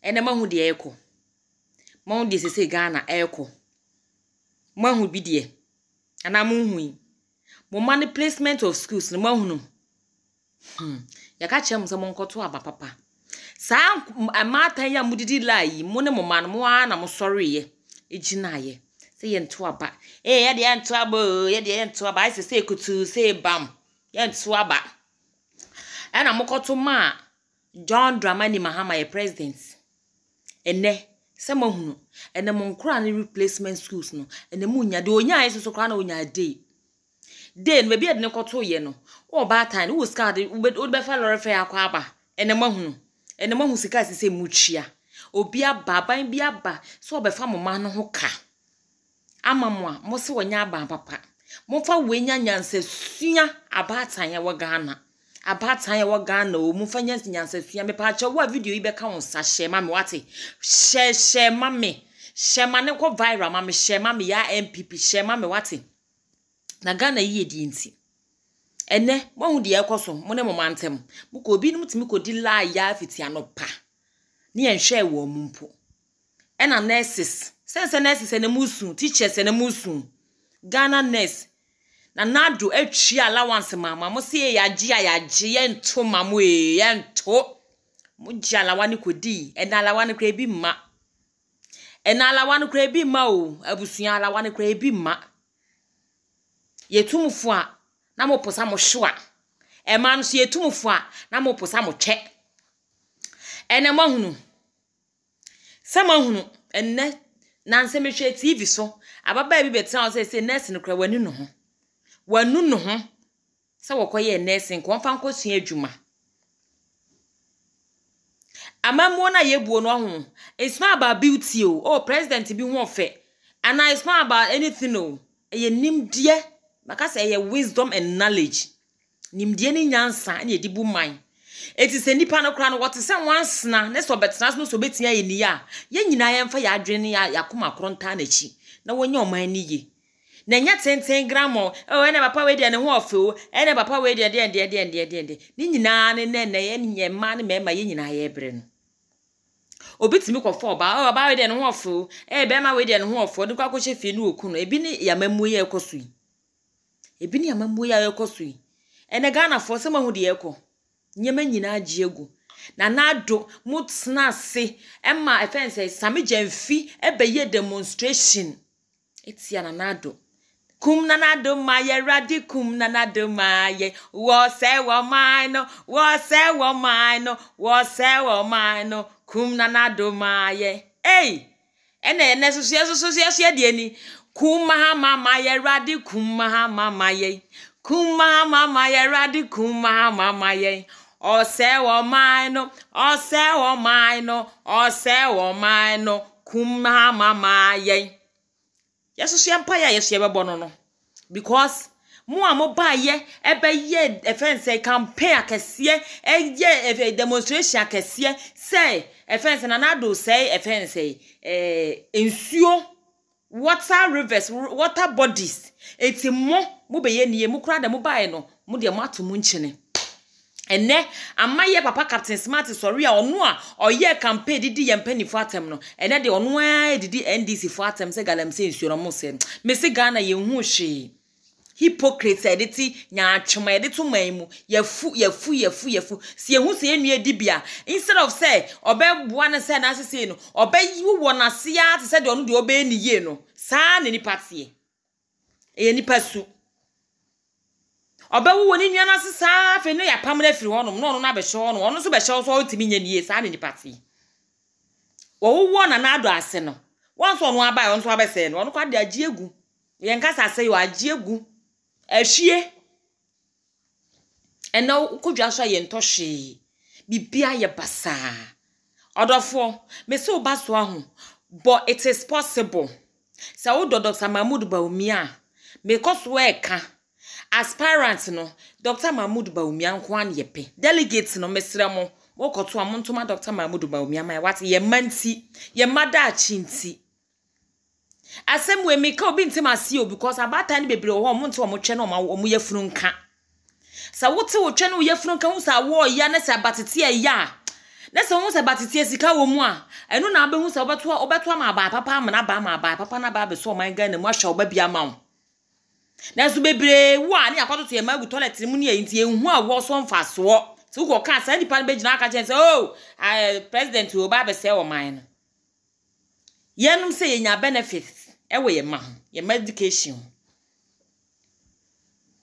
ene mahu de eko mahu de sese Ghana eko mahu bi de ana mahu mo money placement of schools no mahu no ya ka chem se mo nkoto aba papa sa amata ya mudidi lai mo ne mo man mo na mo sori ye ejina ye se ye nto aba ye de nto aba ye de nto aba se kutu se bam ye nto aba ana mo koto ma John Dramani Mahama ye president ene se mo hunu ene mo nkura ne replacement schools no ene mu nya de onya yeso kra na onya day no be de koto ye no o ba time wo ska de wo be fa lore fe akwa aba ene mo hunu ene mo hu sika sese muchia obi aba ban bi aba so obefa moma no ho ka amamwa mo se wonya aba papa mo fa wenya nyansasua abatan ya wo Ghana abatan ya wo Ghana o mo fa nyansasua me pa cha wo video yi be ka won sa share ma me wate share ma me share ma ne ko viral ma me share ma me ya MPP share ma me wate na Ghana yi edi nti ene mo hu de ekoso mo ne mo mantem mo ko obi num timi ko di la ya fiti anopa ni enhwe wo mumpo ena nurses sense nurses ene musu teachers ene musu Ghana nurse na nado atwi allowance mama mo se ya ye nto mamo ye nto mo ji alawane kodi ena alawane kra bi ma ena alawane kra bi ma o abusuan alawane kra bi ma yetumfo a na mo posa mo hwa e ma no so yetumfo a na mo posa mo twe ene mahunu se mahunu enne na nse mehwe TV so ababa bi betra o se nurse no kra wanu no ho se wokoye nurse nko mfa nko sua adwuma amamuo na yebuo no ho it's not about beauty oh president bi ho ofe and it's not about anything oh ye nimdie maka say ye wisdom and knowledge nimdie ni nyansa na edibu man eti se nipa no kra no what say once na ne so betena no so betia ye ni ya ye nyina ye mfa ya adwene ya yakoma kronta na chi na wonye oman ni ye na nya 10 gram oh ene papa we de ne ho ofe o ene papa we de ni nyina ne ye nye ma ne mema ye nyina ye bre no obitimi ko fo ba ba we de ne ho ofe o be ma we de ne ho ofe de kwa ko che fi ni oku no ebi ni ya mamu ye ekoso yi ebi ni ya mamu ye ekoso yi ene Ghana fo se mahu de ekọ nyema nyina agiegu na nado mutsna se emma efense same jamfi ebeye demonstration etia na nado kum na nado maye radikum na nado maye wo se wo mine kum na nado maye ene so de ni kum ma maye radikum ma maye kum ma maye radikum ma maye ose wo mine kum ma maye yeso so yampa ya yeso yebebo no because mo amoba ye ebe ye efense campaign akese ye demonstration akese say efense na nado say efense ensuo water rivers water bodies eti mo be ye niye mo kura de mo bae no mo de mo atomo nchene ene amaye papa Captain Smart sorry a ono a oye campaign didi ye mpanifo atem no ene de ono a didi NDC fo atem se galamse nsuo no mo se me se Ghana ye hu hwe hypocrite editi nya atwema edito manmu yafu si ye hu se enua dibia instead of say obeboa ne say na asese no obayi wo na se ya te say de ono de oba ni ye no saa ne ni patie e ni pasu obawu woni nua na sesa fe no ya pam na firi hono no na be hye no ono so be hye so otimi nya niye saa ne ni patie wo na ado ase no won so no abai won so abese no ono kwa de agiegu ye nka sase yo agiegu ahwie eno kodwa so ye ntohwe bibia ye basa odofo me se obaso ahu but it is possible sa wo Dr. Mahmood Bawumia me koso eka aspirant no Dr. Mahmood Bawumia nko an yepe delegate no mesre mo wokoto amontoma Dr. Mahmood Bawumia mai what ye manti ye mada achinti asem we meka obi ntima see o because abata ni bebre ho mo nte o mo twe no mo yefunu nka sa wote wo twe no yefunu nka hu sa wo ya na sa batete ya Let's almost about it. Yes, Kawa. I know now, Bemus about my papa, my papa, na baby, so my gun and wash your baby amount. That's baby, one, I got to my toilet, money, and you was on fast walk. So go can't send the pan page now. Oh, President to Baba sell mine. Yanum say your benefits, away, ma, your medication.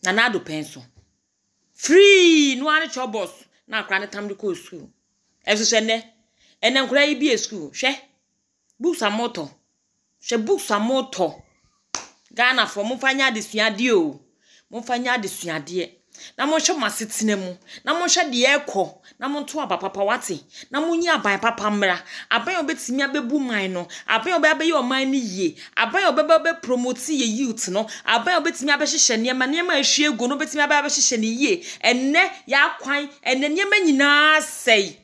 Nanado pencil. Free, no one troubles. Now, cranny time to go school. As you said, and then could be a school, she books are motor. She books are motor. Ghana for Mufanya this yadio. Mufanya this yadia. Namosha must sit in mu. Namosha the echo. Namontua papa wati. Namunya by papa mra. Abay obet me abebu mine. Abay obey your mine ye. Abay obey promote ye youth no. Abay obet me abeshe niema niema ehwie go no bet me abeshe ni ye. Enne ya kwan enne niema nyina sei.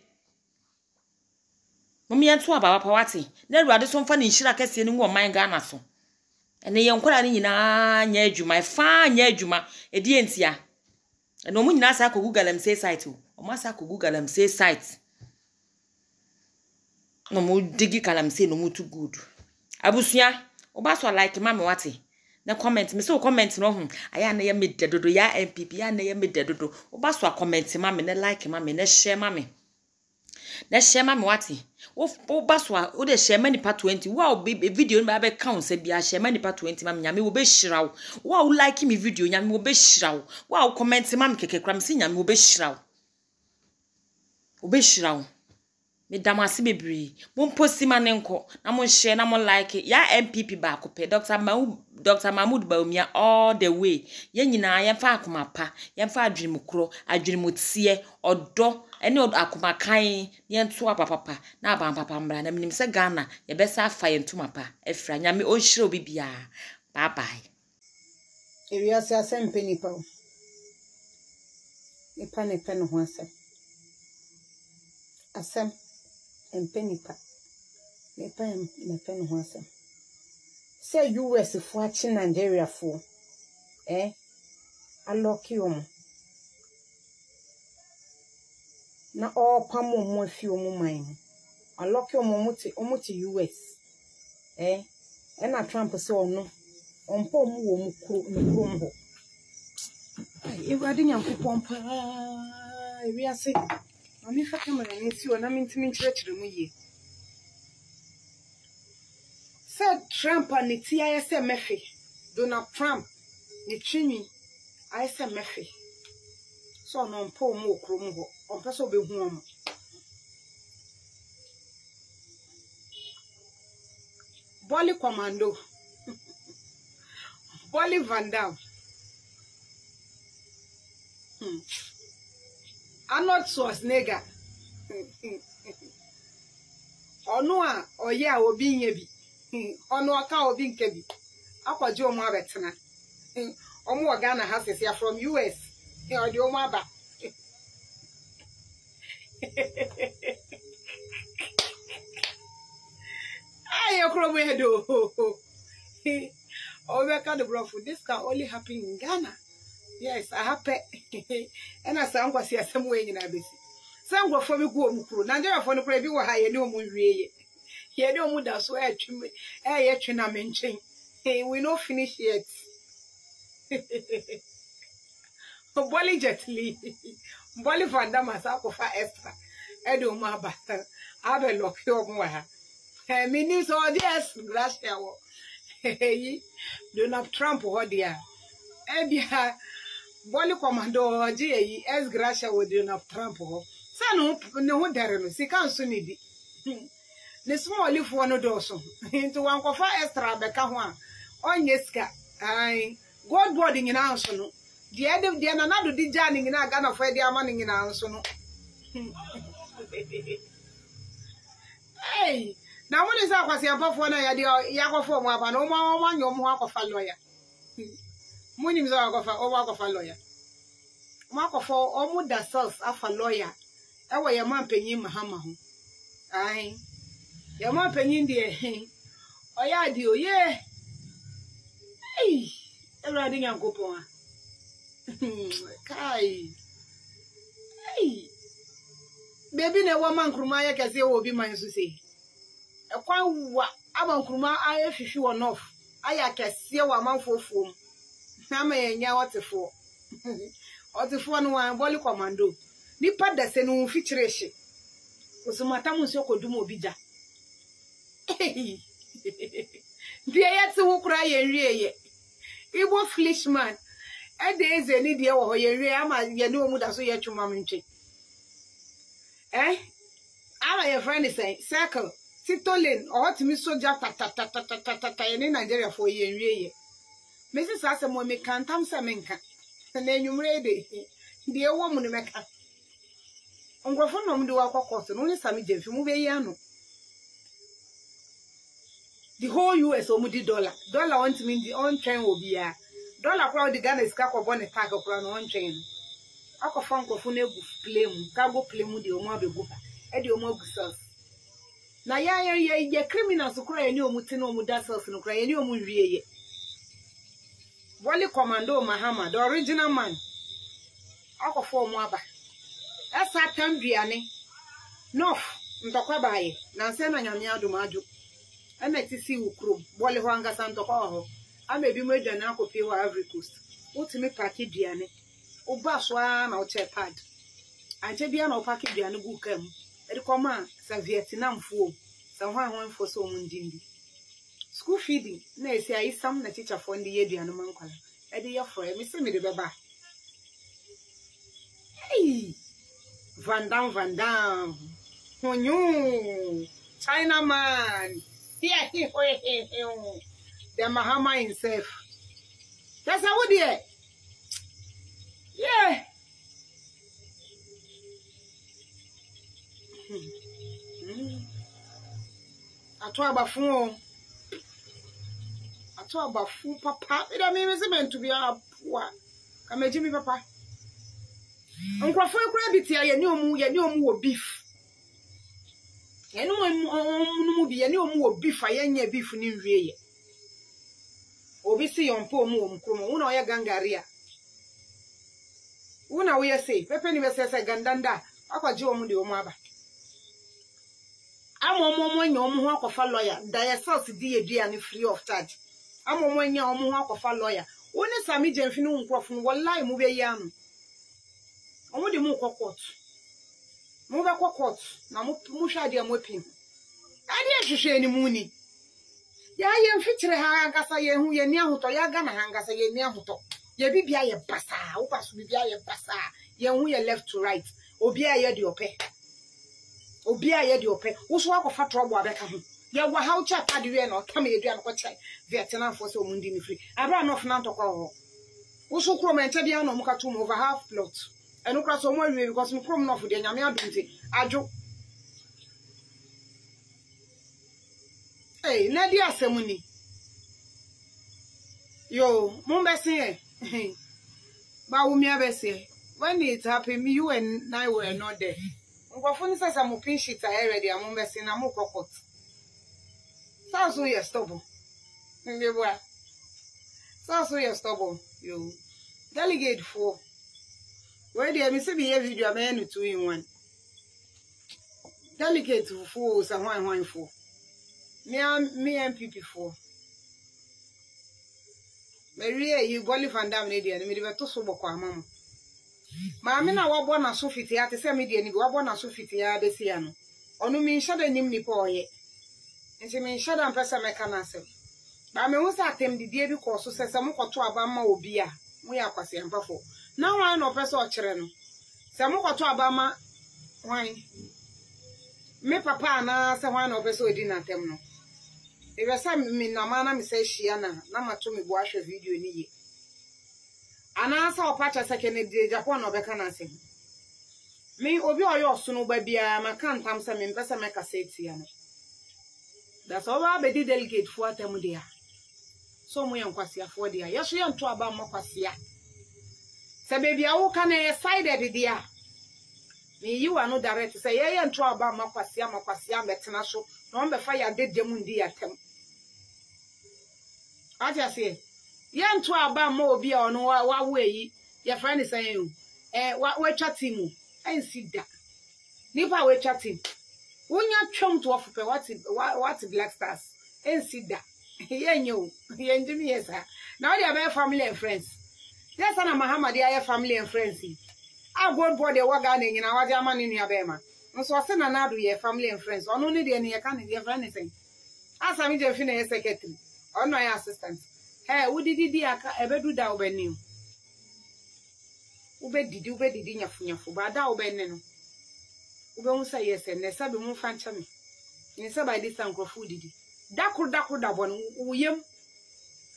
Mami yantua papa wati. Na ruade so mfa ni nhira kese ni wo man Ghana so. Enne ye nkola ni nyina nya adwuma fa nya adwuma edi entia. No mu nyina sa ko Google am say site o. O ma sa ko Google am say site. No mu digi kalam say no mu too good. Abusua, oba so like mama wate. Na comment me so comment no ho. Aya na ye me dedodo ya MPP ya na ye me dedodo. Oba so comment mama na like mama na share mama. Na share mama wate. Oba so o de share mani part 20. Wow be video no be count say bia share mani part 20 mama nyame wo be hiraw. Wow like me video nyame wo be hiraw. Wow comment mama keke kram say nyame wo be hiraw. Wo be hiraw. Me damasi bebre. Mon posti manenko na mon share na mon like ya MPP ba ko pe Dr. Mahmoud Baumia all the way. Ye nyina ye fa akoma pa, ye fa adwene kro, adwene motie, odo ene akoma kan ye nto papa na aba papa mra na minim se Ghana ye besa afa ye ntoma pa. Efra nyame o hire obi bia. Bye bye. Ewiase asempe nipa o. Nipa ne pe no ho asem. Asem empenipa. Nipa ne pe no ho asem. Say US for achi Nigeria for. Aloki omo. Na all pamo mo afi omo man. Aloki omo ti US. Na Trump say ono. Ompo mu wo mu kuro ho. Ewade nyankopon pa ewiase. Mami fa kamera ni si ona mintimi nkyerɛkyerɛ mu ye. Said Trump and the TIS Murphy. Donald Trump, the Chini, I said Murphy. So no po mo kromo on person be home. Bolly Commando. Bolly Van Dam. I'm not Schwarzenegger. Or no, or yeah, or being a bit. Ono aka obi nkebi akwaje omo abetena omo Ghana has here from US or the omo aba ay okromo hedo obeka the brofu. This can only happen in Ghana. Yes, I happy and as am kwasi asem we nyina besi sangwa fo me go omukuro Nigeria fo no pra bi wo ha ye ne omo wieye. Here don't move that way. We not finish yet. Bolly Jetly, Bolly Van Dam as for extra. I don't matter. I will lock your more. Meanings all yes, Gracia. Donald Trump, what dear. Ebia Bolly Commando, G. S. Gracia with Donald Trump. Son, no, there is a council need. The small leaf one dorsum into one cofa extra beca one. On yeska, I God boarding in answer. The end of the another did janning in a gun of where they are money in answer. Hey, now what is that was your buff one idea? Yago for one, no more your mark of a lawyer. Moonims are of a lawyer. Mark of almost the source of a lawyer. Our your man paying Mahama. Aye. Your man penny dear. Oh, yeah, dear, yeah. Hey, everything I'm going. Kai. Hey. baby na wa man kruma ya kase wo bi man so sei e kwa wa aban kruma aye hwehwe won off aya kase wa man fofuom na ma yenya wotefo wotefo no wan boli commando nipa da se no fichire hye osumata mu nso kodum obija die yete wo kura ye nwieye Igbo flishman ede eze ni die wo ho ye nwie ama ye ne omu da so ye twuma mentwe ama your friend is saying circle titolin or to me soja ta in Nigeria for ye nwie Mrs. Asemo me kantam se menka na enwumre de die wo mu ne meka Ngwafo no mde wa kwakọtọ no ni sami jemfi mu be yi ano the whole US omudi dollar want me the on train obi ya dollar kwa the Ghana iska kwa bone tag kwa no on train akọfa nkwafo na egu claim ka go claim de omu abegu e de omu agu cells na ya criminals kura ye ni omu ti na omu da cells no kura ye ni omu nwie ye Wally Commando Mahama the original man akọfa omu aba esa tambiane nof ntokwa baye na nse na nyame adomaju ana tisi ukrom bole ho angasa ntokwa ho amebi mu aduane akope wa Ivory Coast utimi pack aduane oba so na o che pad anje bia na o pack aduane gu kam e koma sa Vietnam fuo sa ho fo so mu ndindi school feeding na esi ayi sam na teacher fo ndi aduane mankwala e de ye for me se me de beba hey Van Dam. China man. Yeah, the Mahama himself. That's how we did. Yeah. Atwa bafu papa. It means meant to be a poor. Come Jimmy papa. Nkwafo ekura bitia ye ni omu wo beef. Ye no mu bi ye ni omu wo beef anya beef ni nwie ye. Obi si yompo omu omkromo una oya gangaria. Una we say pepe ni besese gandanda akwaje omu de omu aba. Amomo anya omu ho akofa lawyer dialysis di edua ni free of charge. Amomo anya omu ho akofa lawyer. Woni sami jemfi no nkrofo wallahi mu be yanu. Omo de mu kokot mu ba kokot na mu hwa de amopim ade ahwehwe ni mu ni ya ye mfitire ha angasa ye hu ye ni ahoto ya ga na angasa ye ni ahoto ye bibia ye basa wo paso bibia ye basa ye hu ye left to right obi a ye de ope wo so akofa trouble abeka ho ye wa how cha pade we na kam ye dua na ko chai Vietnam for so mu ndi ni free abra no fna ntokwa ho wo so kro menche bia no mu ka to over half plot enu kra so mo awie because me krom no for de nyame adunti ajo na di asemu ni yo mo mbese ba wo mi abese when it happened me you and I were not there ngofo ni sasa mo pin sheet already am mbese na mo kokot so you stubborn ngeboa so you stubborn yo delegate for where dey me say be video am no 2 in 1 delegate for sa hwan for me MPP for Maria you Wally Van Dam na dey me dey to so boko amam ma me na wabo na so fiti ate say me dey ni wabo na so fiti ya be sia no onu mi nhada nim ni pa oye nti mi nhada mpesa me kana asem ba me hu sa atem didie bi ko so sese mo kwoto aba ma obi a mo ya kwase ampafo na wan no pesa o kire no se mo kwoto aba ma wan me papa na se wan no pesa odi na atem no e be sa mi na ma na mi se hia na mato mi bo ahwe video ni ye ana sa o pacha sekene de Japan no be kana asem me obi oyo so no ba bia maka ntam se me mpesa me kaseti ya no that's all ba be delegate for atem dia so mo yan kwase afo dia yeso yan to aba ma kwase ya se baby awu kana e sided dia me you are no direct say ye yan to aba ma kwase metena so no be fa ya dedem ndi atem aja say yan to aba ma obi a ono wa wo yi your friend is saying wa twa timu ensida nipa we chatting wonya twom to ofupe what Black Stars ensida yenyo yendimi yesa na all your family and friends yes na Mahamadi aye family and friends agwon body waga na nyina waje ama ne nua bema nso ose na na do ye family and friends ono ne de ne ye ka ne de friend say asa mi je fi na ye secretary ono ya assistant udidi aka ebedu da obeni ubedidi nyafu ba da obenne no ube unsa yes ne sabe mu fancha me ni sabe this ankrofo didi dakur da bon uyem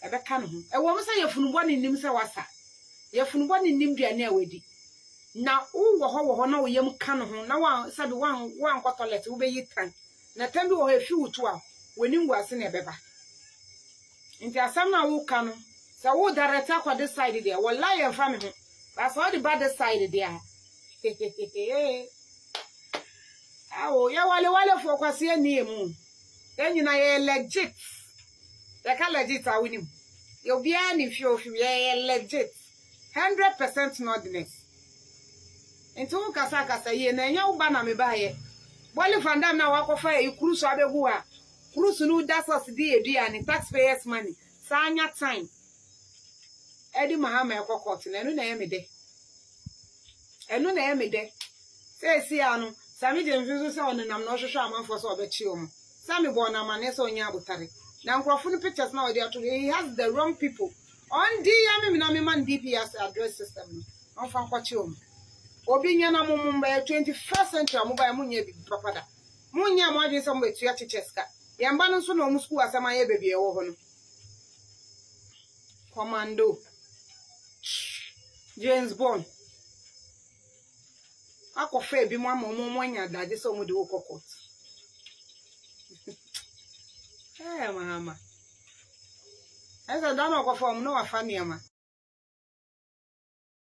ebe ka no ho ewo msa yefunubo ne nim se wasa yefunubo ne nim duane awedi na wo ho na uyem ka no ho na wa sabe wan kwa toilet ube yitan na tambi wo hefi wutu a woni ngwase na ebeba nti asam na wo ka no se wo direct akwa this side there wallahi en fa me ho that's all the bad side there awo ya wale fo kwase ani mu enyina ye legit ya ka legit awinim yo bia ni fi ye legit 100% nodness ento kasa ye na nya uba na me ba ye boli fandam na wakofa e kurusu abegu a kurusu nu dasos di eduane taxpayers money sanya time edi mahama ekokot na enu na ye mede say si anu sami je mfizu se onenam na ohwehwe amanfo so obechi omo sami bo na mane so onya abutare na nkrofo ni pictures na odi ato he has the wrong people on di ya me na me man DPS address system no fa nkwachi omo obi nya na mumba 21st century mobile munye bi papada munya mo adin so mo etu ya chicheska ya mba no so na omu school asama ye bebi e wo ho no commando James Bond akofa ebi mo anya daje so mu de wo kokot mama esa dano akofa mo no afani ama